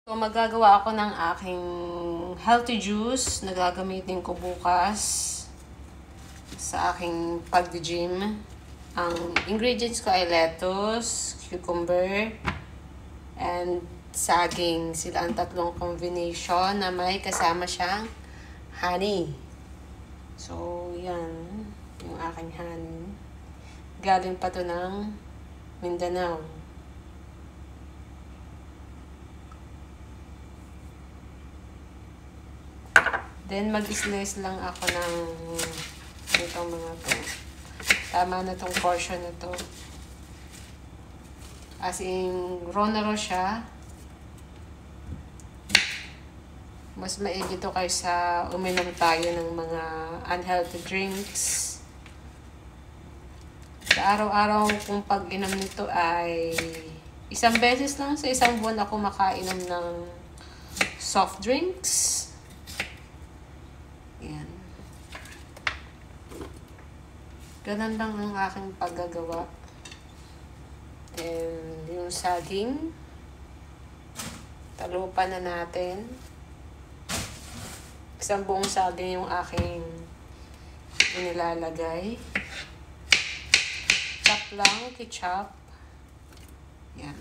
So, magagawa ako ng aking healthy juice na gagamitin ko bukas sa aking pag-gym. Ang ingredients ko ay lettuce, cucumber, and saging. Sila ang tatlong combination na may kasama siyang honey. So, yan. Yung aking honey. Galing pa to ng Mindanao. Then, mag-slice lang ako ng itong mga to. Tama na tong portion na to. As in, raw na raw siya. Mas maigi to kaysa uminom tayo ng mga unhealthy drinks. Sa araw-araw kung pag-inom nito ay isang beses lang sa isang buwan ako makainom ng soft drinks. Yan. Ganun lang ang aking paggagawa. And yung saging, talupan na natin. Isang buong saging yung aking inilalagay. Chop lang, ketchup. Yan.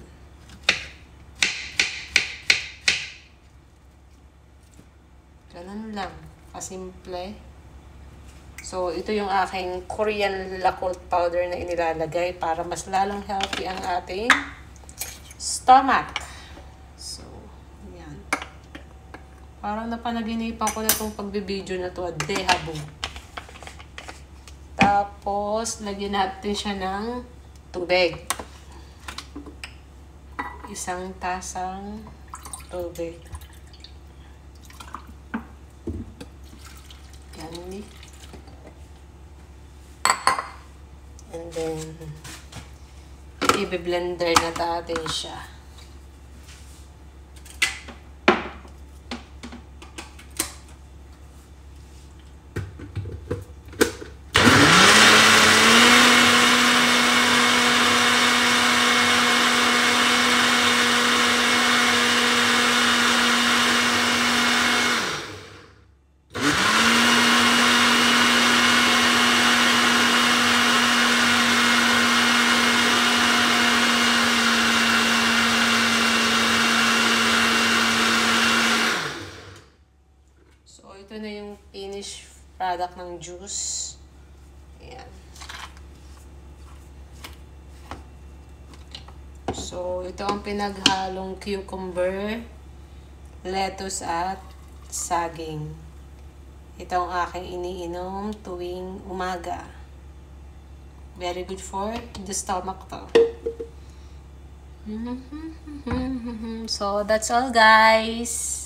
Ganun lang. Kasimple. So, ito yung aking Korean Yakult powder na inilalagay para mas lalong healthy ang ating stomach. So, yan. Parang napanaginipan ko na itong pagbibideo na ito. Dehabo. Tapos, lagyan natin siya ng tubig. Isang tasang tubig. Yan. And then, i-blender na natin siya. So, ito na yung finished product ng juice. Ayan. So, ito ang pinaghalong cucumber, lettuce at saging. Ito ang aking iniinom tuwing umaga. Very good for the stomach to. So, that's all guys.